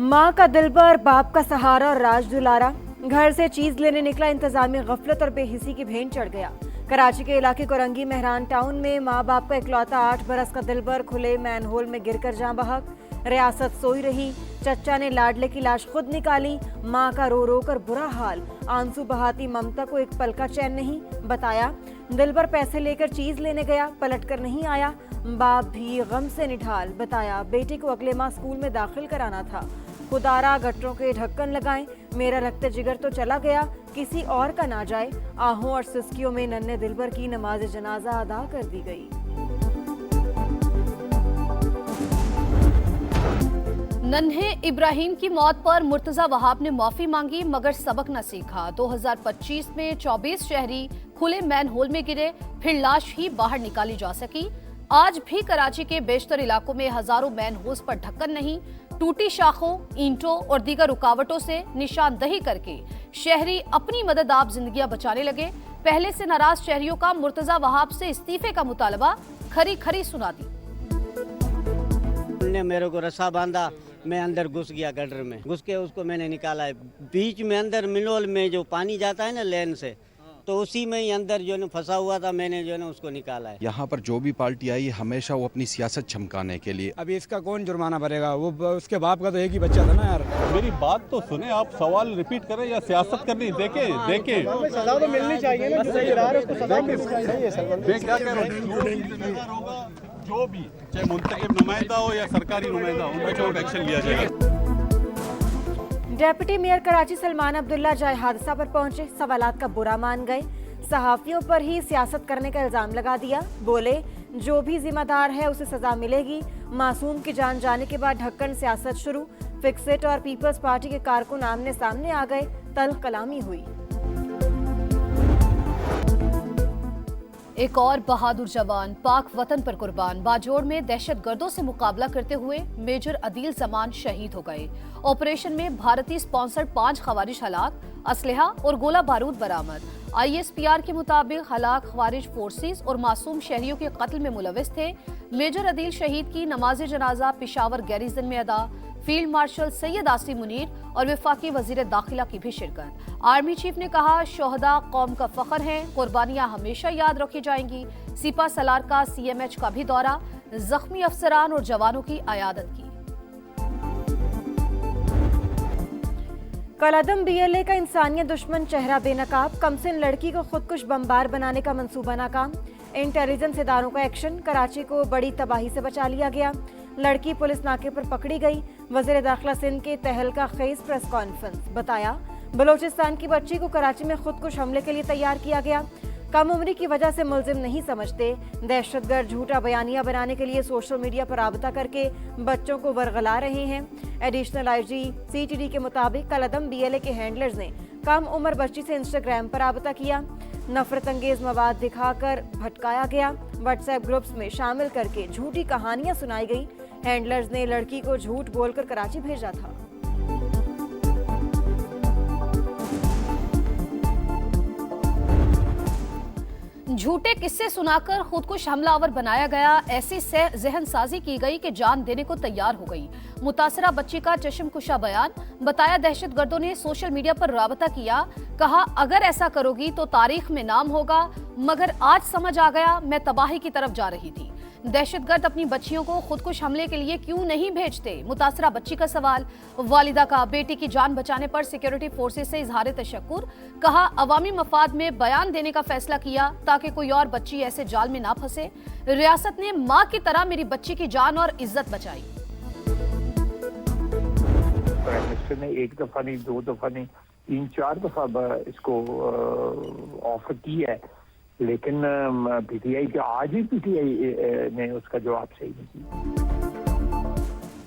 माँ का दिलबर, बाप का सहारा और राज दुलारा। घर से चीज लेने निकला इंतजामी गफलत और बेहिसी की भेंट चढ़ गया। कराची के इलाके कोरंगी मेहरान टाउन में माँ बाप का इकलौता 8 बरस का दिलबर खुले मैनहोल में गिरकर जाँ बहक। रियासत सोई रही, चच्चा ने लाडले की लाश खुद निकाली। माँ का रो रो कर बुरा हाल, आंसू बहाती ममता को एक पल का चैन नहीं। बताया दिलबर पैसे लेकर चीज लेने गया, पलट कर नहीं आया। बाप भी गम से निढाल, बताया बेटे को अगले माह स्कूल में दाखिल कराना था। खुदारा गटरों के ढक्कन लगाएं, मेरा रक्त जिगर तो चला गया, किसी और का ना जाए। आहों और सिसकियों में नन्हे दिलबर की नमाज जनाजा अदा कर दी गई। नन्हे इब्राहिम की मौत पर मुर्तजा वहाब ने माफी मांगी मगर सबक न सीखा। 2025 में 24 शहरी खुले मैन होल में गिरे, फिर लाश ही बाहर निकाली जा सकी। आज भी कराची के बेशतर इलाकों में हजारों मैन होल्स पर ढक्कन नहीं। टूटी शाखों, ईंटों और दीगर रुकावटों से निशानदही करके शहरी अपनी मदद आप जिंदगियां बचाने लगे। पहले से नाराज शहरियों का मुर्तजा वहाब से इस्तीफे का मुतालबा खरी खरी सुना दी। ने मेरे को रस्सा बांधा, मैं अंदर घुस गया गटर में, घुस के उसको मैंने निकाला है। बीच में अंदर मिनोल में जो पानी जाता है ना लेन से, तो उसी में ही अंदर जो है फंसा हुआ था, मैंने जो है उसको निकाला है। यहाँ पर जो भी पार्टी आई हमेशा वो अपनी सियासत चमकाने के लिए। अभी इसका कौन जुर्माना भरेगा? वो उसके बाप का तो एक ही बच्चा था ना यार। मेरी बात तो सुने, आप सवाल रिपीट करें या सियासत करनी? देखे सजा तो मिलनी चाहिए ना, जिससे गिरा है उसको सजा मिलनी चाहिए। मैं क्या कह रहा हूँ, जो भी चाहे मुंतखब नुमाइंदा हो या सरकारी नुमाइंदा हो, उनके खिलाफ एक्शन लिया जाएगा। डेप्यूटी मेयर कराची सलमान अब्दुल्ला जाए हादसा पर पहुंचे, सवालात का बुरा मान गए। सहाफियों पर ही सियासत करने का इल्जाम लगा दिया। बोले जो भी जिम्मेदार है उसे सजा मिलेगी। मासूम की जान जाने के बाद ढक्कन सियासत शुरू। फिक्सेट और पीपल्स पार्टी के कारकुन आमने सामने आ गए, तल्ख कलामी हुई। एक और बहादुर जवान पाक वतन पर कुर्बान। बाजोड़ में दहशतगर्दों से मुकाबला करते हुए मेजर अदील जमान शहीद हो गए। ऑपरेशन में भारतीय स्पॉन्सर्ड 5 खवारिज हलाक, असलहा और गोला बारूद बरामद। ISPR के मुताबिक हलाक खवारिज फोर्सेस और मासूम शहरियों के कत्ल में मुलविस थे। मेजर अदील शहीद की नमाज जनाजा पिशावर गैरिजन में अदा। फील्ड मार्शल सैयद आसिम मुनीर और वफाकी वजीर दाखिला की भी शिरकत। आर्मी चीफ ने कहा शोहदा कौम का फख्र हैं, कुर्बानियां हमेशा याद रखी जाएंगी। सिपा सलार का CMH का भी दौरा, जख्मी अफसरान और जवानों की अयादत की। कलअदम BLA का इंसानियत दुश्मन चेहरा बेनकाब। कमसिन लड़की को खुदकुश बमबार बनाने का मंसूबा नाकाम। इंटेलिजेंस इदारों का एक्शन, कराची को बड़ी तबाही से बचा लिया गया। लड़की पुलिस नाके पर पकड़ी गई। वजीर दाखिला सिंध के तहलका खेज प्रेस कॉन्फ्रेंस। बताया बलोचिस्तान की बच्ची को कराची में खुदकुश हमले के लिए तैयार किया गया। कम उम्री की वजह से मुलजिम नहीं समझते। दहशतगर्द झूठा बयानिया बनाने के लिए सोशल मीडिया पर राबता करके बच्चों को बरगला रहे हैं। एडिशनल IG CTD के मुताबिक कलअदम BLA के हैंडलर्स ने कम उम्र बच्ची से इंस्टाग्राम पर राबता किया। नफरत अंगेज मवाद दिखाकर भटकाया गया। व्हाट्सएप ग्रुप्स में शामिल करके झूठी कहानियां सुनाई गई। हैंडलर्स ने लड़की को झूठ बोलकर कराची भेजा था। झूठे किस्से सुनाकर खुदकुश हमलावर बनाया गया। ऐसी जहन साजी की गई कि जान देने को तैयार हो गई। मुतासरा बच्ची का चश्मकुशा बयान। बताया दहशतगर्दों ने सोशल मीडिया पर राबता किया, कहा अगर ऐसा करोगी तो तारीख में नाम होगा, मगर आज समझ आ गया मैं तबाही की तरफ जा रही थी। दहशतगर्द अपनी बच्चियों को खुदकुश हमले के लिए क्यों नहीं भेजते? मुतासरा बच्ची का सवाल। वालिदा का बेटी की जान बचाने पर सिक्योरिटी फोर्सेस से इजहार तशक्कुर। कहा अवामी मफाद में बयान देने का फैसला किया ताकि कोई और बच्ची ऐसे जाल में ना फंसे। रियासत ने माँ की तरह मेरी बच्ची की जान और इज्जत बचाई। प्राइम मिनिस्टर ने 1 दफा नहीं, 2 दफा नहीं, 3-4 दफा इसको ऑफर की है, लेकिन PTI का आज भी PTI ने उसका जवाब सही नहीं दिया।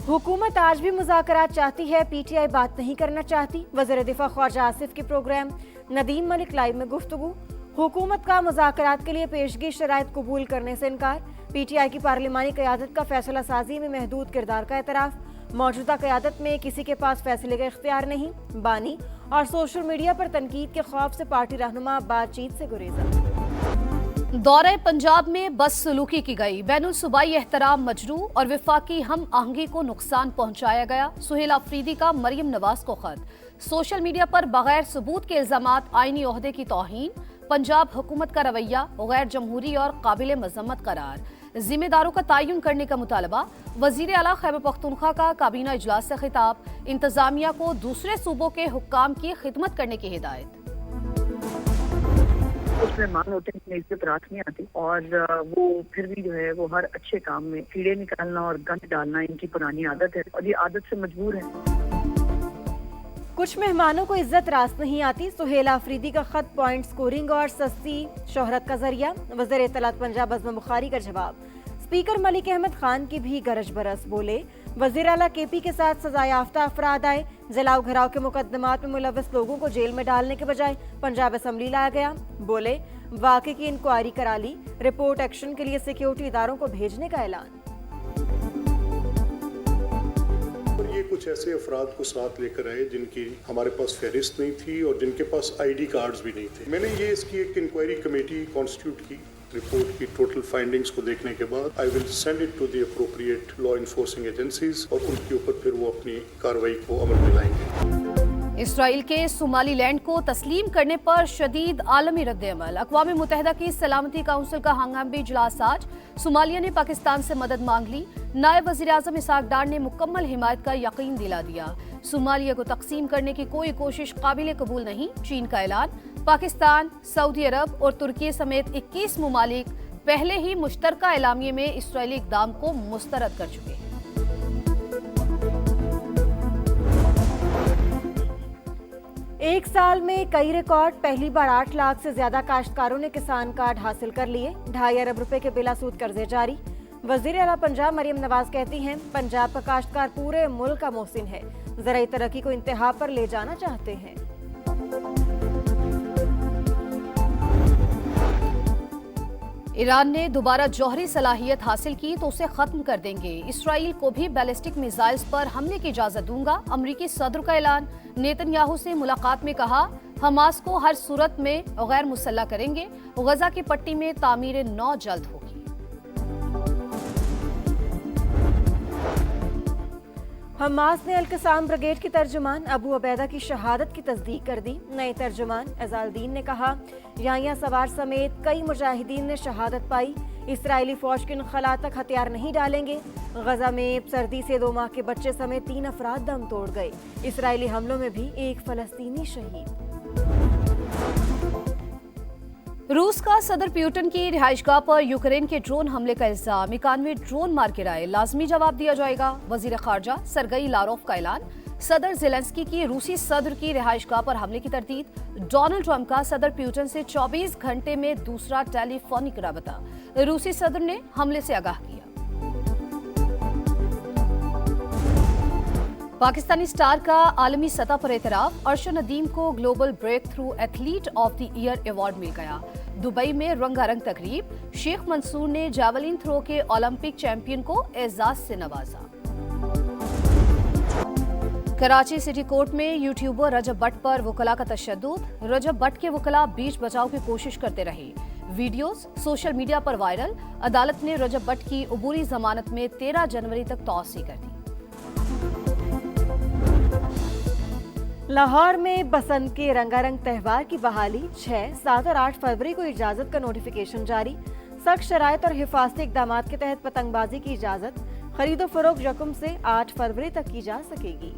हुकूमत आज भी मुज़ाकरात चाहती है, PTI बात नहीं करना चाहती। वज़ीर दिफा ख्वाजा आसिफ के प्रोग्राम नदीम मलिक लाइव में गुफ्तगू। हुकूमत का मुज़ाकरात के लिए पेशगी शराइत कबूल करने से इनकार। PTI की पार्लिमानी क़यादत का फैसला साजी में महदूद किरदार का एतराफ़। मौजूदा क़यादत में किसी के पास फैसले का इख्तियार नहीं। बानी और सोशल मीडिया पर तनकीद के खौफ से पार्टी रहनुमा बातचीत से गुरेजा। दौरे पंजाब में बदसलूकी की गई, बैनुल सूबाई एहतराम मजरू और विफाकी हम आहंगी को नुकसान पहुंचाया गया। सुहेल अफरीदी का मरियम नवाज को खत, सोशल मीडिया पर बगैर सबूत के इल्जामात, आईनी ओहदे की तौहीन, पंजाब हुकूमत का रवैया गैर जमहूरी और काबिल मजम्मत करार, जिम्मेदारों का तयन करने का मुतालबा, वजीर आला खैबर पख्तूनख्वा का काबीना इजलास से खिताब, इंतजामिया को दूसरे सूबों के हुक्काम की खिदमत करने की हिदायत। कुछ मेहमान होते हैं जिन्हें इज्जत रात नहीं आती और वो फिर भी जो है वो हर अच्छे काम में कीड़े निकालना और गंद डालना इनकी पुरानी आदत है और ये आदत से मजबूर है। कुछ मेहमानों को इज्जत रास नहीं आती, सुहेल अफरीदी का खत पॉइंट स्कोरिंग और सस्ती शोहरत का जरिया। वज़ीर इत्तलात पंजाब अज़म बुखारी का जवाब। स्पीकर मलिक अहमद खान की भी गरज बरस, बोले वज़ीर आला केपी के साथ सजायाफ्ता अफराद आए, जलाओ घराव के मुकदमात में मुलव्वस लोगों को जेल में डालने के बजाय पंजाब असम्बली लाया गया। बोले वाक़े की इंक्वायरी करा ली, रिपोर्ट एक्शन के लिए सिक्योरिटी इदारों को भेजने का ऐलान। ये कुछ ऐसे अफराद को साथ लेकर आए जिनकी हमारे पास फहरिस्त नहीं थी और जिनके पास आईडी कार्ड्स भी नहीं थे। मैंने ये इसकी एक इंक्वायरी कमेटी कॉन्स्टिट्यूट की, रिपोर्ट की टोटल फाइंडिंग्स को देखने के बाद I will send it to the appropriate law enforcing agencies और उनके ऊपर फिर वो अपनी कार्रवाई को अमल में लाएंगे। इसराइल के सोमालीलैंड को तस्लीम करने पर शदीद आलमी रद्द-ए-अमल। अक़वाम मुत्तहिदा की सलामती काउंसिल का हंगामी इजलास आज। सोमालिया ने पाकिस्तान से मदद मांग ली। नायब वज़ीर-ए-आज़म इसहाक डार ने मुकम्मल हिमायत का यकीन दिला दिया। सोमालिया को तकसीम करने की कोई कोशिश काबिल कबूल नहीं, चीन का ऐलान। पाकिस्तान, सऊदी अरब और तुर्की समेत 21 ममालिक पहले ही मुश्तरका एलामिये में इसराइली इक़दाम को मुस्तरद कर चुके हैं। एक साल में कई रिकॉर्ड, पहली बार 8 लाख से ज्यादा काश्तकारों ने किसान कार्ड हासिल कर लिए। 2.5 अरब रुपए के बिला सूद कर्जे जारी। वजीर आला पंजाब मरियम नवाज कहती हैं पंजाब का काश्तकार पूरे मुल्क का मोहसिन है, ज़राई तरक्की को इंतहा पर ले जाना चाहते हैं। ईरान ने दोबारा जौहरी सलाहियत हासिल की तो उसे खत्म कर देंगे। इसराइल को भी बैलिस्टिक मिसाइल्स पर हमले की इजाजत दूंगा, अमरीकी सदर का ऐलान। नेतन्याहू से मुलाकात में कहा हमास को हर सूरत में गैर मुसल्लह करेंगे। गजा की पट्टी में तामीर 9 जल्द होगी। हमास ने अल-क़साम ब्रिगेड की तर्जुमान अबू अबैदा की शहादत की तस्दीक कर दी। नए तर्जुमान एजालदीन ने कहा याहिया सवार समेत कई मुजाहिदीन ने शहादत पाई। इसराइली फौज के खला तक हथियार नहीं डालेंगे। गजा में सर्दी से 2 माह के बच्चे समेत 3 अफराद दम तोड़ गए। इसराइली हमलों में भी 1 फलस्तीनी शहीद। रूस का सदर प्यूटन की रिहाइशगाह पर यूक्रेन के ड्रोन हमले का इल्जाम। 91 ड्रोन मार गिराए, लाजमी जवाब दिया जाएगा। वजीर खारजा सरगई लारोफ का ऐलान। सदर ज़ेलेंस्की की रूसी सदर की रिहाइशगाह पर हमले की तरदीद। डोनाल्ड ट्रंप का सदर प्यूटन से 24 घंटे में दूसरा टेलीफोनिक राबता। रूसी सदर ने हमले से आगाह किया। पाकिस्तानी स्टार का आलमी सतह पर एतराफ। अर्शद नदीम को global breakthrough athlete of the year award मिल गया। दुबई में रंगारंग तकरीब। शेख मंसूर ने जावलिन थ्रो के ओलंपिक चैंपियन को एजाज से नवाजा। कराची सिटी कोर्ट में यूट्यूबर रजब भट्ट पर वकला का तशद्दुद। रजब भट्ट के वकला बीच बचाव की कोशिश करते रहे। वीडियोस सोशल मीडिया पर वायरल। अदालत ने रजब भट्ट की अबूरी जमानत में 13 जनवरी तक तौसी कर दी। लाहौर में बसंत के रंगारंग त्यौहार की बहाली 6, 7 और 8 फरवरी को इजाजत का नोटिफिकेशन जारी। सख्त शराइत और हिफाजती इक़दामात के तहत पतंगबाजी की इजाजत। खरीदो फरोख्त यकम से 8 फरवरी तक की जा सकेगी।